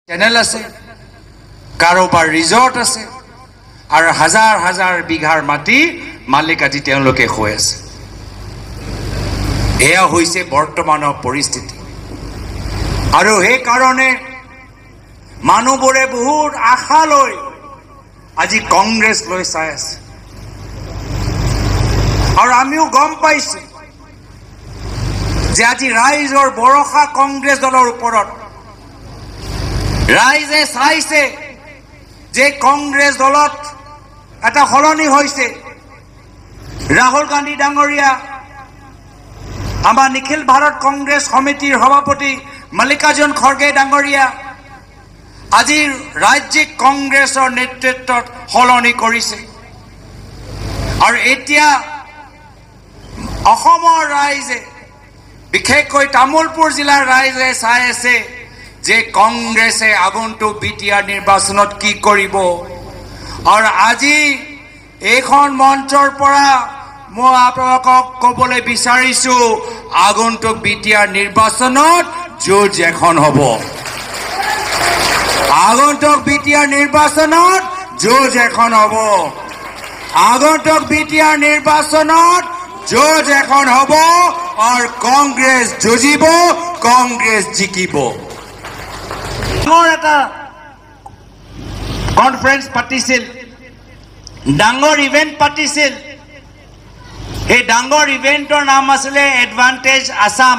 Channel আছে, কাৰোবাৰ resort আছে, আৰু হাজাৰ হাজাৰ বিঘাৰ মাটি মালিক আজি তেওঁলোকে হৈ আছে। এয়া হৈছে বৰ্তমানৰ পৰিস্থিতি। আৰু সেইকাৰণে মানুহবোৰে বহুত আশা লৈ আজি কংগ্ৰেছ লৈ চাই আছে। আৰু আমিও গম পাইছো যে আজি ৰাইজৰ ভৰসা কংগ্ৰেছ দলৰ ওপৰত। ৰাইজে চাইছে যে কংগ্ৰেছ দলত এটা সলনি হৈছে। ৰাহুল গান্ধী ডাঙৰীয়া, আমাৰ নিখিল ভাৰত কংগ্ৰেছ সমিতিৰ সভাপতি মল্লিকাৰ্জুন খৰ্গে ডাঙৰীয়া আজি ৰাজ্যিক কংগ্ৰেছৰ নেতৃত্বত সলনি কৰিছে। আৰু এতিয়া অসমৰ ৰাইজে, বিশেষকৈ তামুলপুৰ জিলাৰ ৰাইজে চাই আছে যে কংগ্ৰেছে আগন্তুক বিটিআৰ নিৰ্বাচনত কি কৰিব। আৰু আজি এইখন মঞ্চৰ পৰা মই আপোনালোকক ক'বলৈ বিচাৰিছো, আগন্তুক বিটিআৰ নিৰ্বাচনত যুঁজ এখন হ'ব। আগন্তুক বিটিআৰ নিৰ্বাচনত যুঁজ এখন হ'ব। আগন্তুক বিটিআৰ নিৰ্বাচনত যুঁজ এখন হ'ব। আৰু কংগ্ৰেছ যুঁজিব, কংগ্ৰেছ জিকিব। ডাঙৰ এটা কনফাৰেন্স পাতিছিল, ডাঙৰ ইভেন্ট পাতিছিল। এই ডাঙৰ ইভেন্টৰ নাম আছিলে এডভান্টেজ আসাম।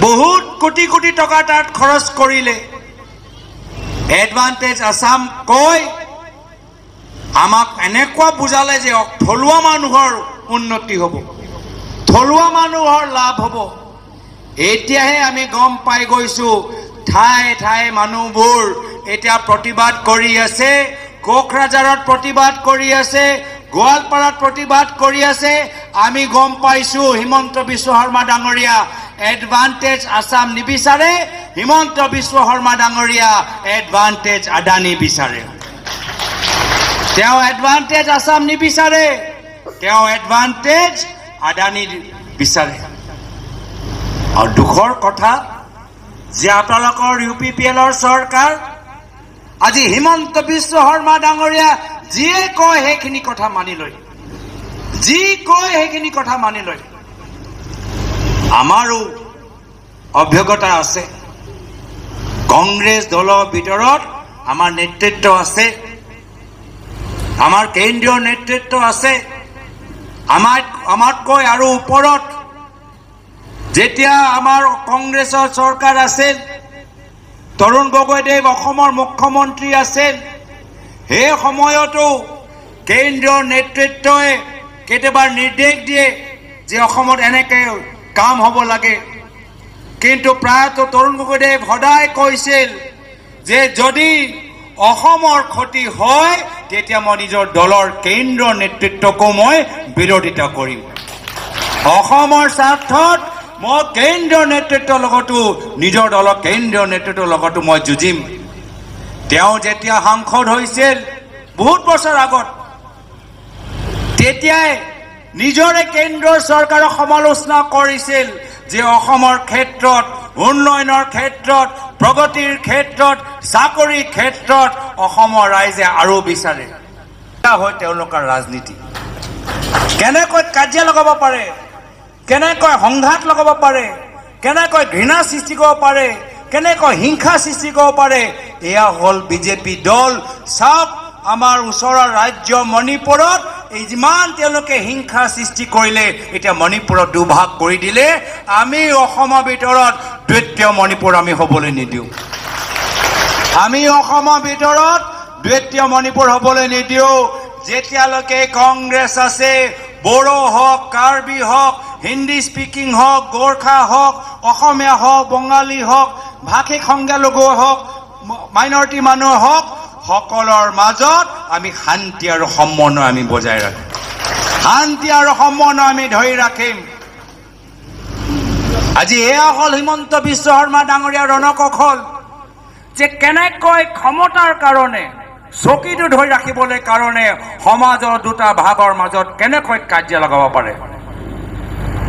বহুত কোটি কোটি টকা তাত খৰচ কৰিলে। এডভান্টেজ আসাম কৈ আমাক এনেকুৱা বুজালে যে থলুৱা মানুহৰ উন্নতি হ'ব, থলুৱা মানুহৰ লাভ হ'ব। এতিয়াহে আমি গম পাই গৈছো ঠায়ে ঠায়ে মানুহবোৰ এতিয়া প্ৰতিবাদ কৰি আছে। কোকৰাঝাৰত প্ৰতিবাদ কৰি আছে, গোৱালপাৰাত প্ৰতিবাদ কৰি আছে। আমি গম পাইছো হিমন্ত বিশ্ব শৰ্মা ডাঙৰীয়া এডভান্টেজ আসাম নিবিচাৰে, হিমন্ত বিশ্ব শৰ্মা ডাঙৰীয়া এডভান্টেজ আদানী বিচাৰে। তেওঁ এডভান্টেজ আসাম নিবিচাৰে, তেওঁ এডভান্টেজ আদানী বিচাৰে। আৰু দুখৰ কথা যে আপোনালোকৰ UPPLৰ চৰকাৰ আজি হিমন্ত বিশ্ব শৰ্মা ডাঙৰীয়া যিয়ে কয় সেইখিনি কথা মানি লয়, যি কয় সেইখিনি কথা মানি লয়। আমাৰো অভিজ্ঞতা আছে। কংগ্ৰেছ দলৰ ভিতৰত আমাৰ নেতৃত্ব আছে, আমাৰ কেন্দ্ৰীয় নেতৃত্ব আছে। আমাতকৈ আৰু ওপৰত যেতিয়া আমাৰ কংগ্ৰেছৰ চৰকাৰ আছিল, তৰুণ গগৈদেৱ অসমৰ মুখ্যমন্ত্ৰী আছিল, সেই সময়তো কেন্দ্ৰীয় নেতৃত্বই কেতিয়াবা নিৰ্দেশ দিয়ে যে অসমত এনেকে কাম হ'ব লাগে। কিন্তু প্ৰায়তো তৰুণ গগৈদেৱ সদায় কৈছিল যে যদি অসমৰ ক্ষতি হয় তেতিয়া মই নিজৰ দলৰ কেন্দ্ৰীয় নেতৃত্বকো মই বিৰোধিতা কৰিম। অসমৰ স্বাৰ্থত মই কেন্দ্ৰীয় নেতৃত্বৰ লগতো, নিজৰ দলৰ কেন্দ্ৰীয় নেতৃত্বৰ লগতো মই যুঁজিম। তেওঁ যেতিয়া সাংসদ হৈছিল বহুত বছৰ আগত, তেতিয়াই নিজৰে কেন্দ্ৰীয় চৰকাৰক সমালোচনা কৰিছিল যে অসমৰ ক্ষেত্ৰত, উন্নয়নৰ ক্ষেত্ৰত, প্ৰগতিৰ ক্ষেত্ৰত, চাকৰিৰ ক্ষেত্ৰত অসমৰ ৰাইজে আৰু বিচাৰে। এয়া হয় তেওঁলোকৰ ৰাজনীতি। কেনেকৈ কাজিয়া লগাব পাৰে, কেনেকৈ সংঘাত লগাব পাৰে, কেনেকৈ ঘৃণা সৃষ্টি কৰিব পাৰে, কেনেকৈ হিংসা সৃষ্টি কৰিব পাৰে, এয়া হ'ল বিজেপি দল। চাওক আমাৰ ওচৰৰ ৰাজ্য মণিপুৰত এই যিমান তেওঁলোকে হিংসা সৃষ্টি কৰিলে, এতিয়া মণিপুৰত দুভাগ কৰি দিলে। আমি অসমৰ ভিতৰত দ্বিতীয় মণিপুৰ আমি হ'বলৈ নিদিওঁ। আমি অসমৰ ভিতৰত দ্বিতীয় মণিপুৰ হ'বলৈ নিদিওঁ। যেতিয়ালৈকে কংগ্ৰেছ আছে, বড়ো হওক, কাৰ্বি হওক, হিন্দী স্পিকিং হওক, গোৰ্খা হওক, অসমীয়া হওক, বঙালী হওক, ভাষিক সংখ্যালঘু হওক, মাইনৰিটি মানুহ হওক, সকলৰ মাজত আমি শান্তি আৰু সমন্বয় আমি বজাই ৰাখিম। শান্তি আৰু সমন্বয় আমি ধৰি ৰাখিম। আজি এয়া হ'ল হিমন্ত বিশ্ব শৰ্মা ডাঙৰীয়া ৰণকৌশল যে কেনেকৈ ক্ষমতাৰ কাৰণে, চকীটো ধৰি ৰাখিবলৈ কাৰণে সমাজৰ দুটা ভাগৰ মাজত কেনেকৈ কাজিয়া লগাব পাৰে।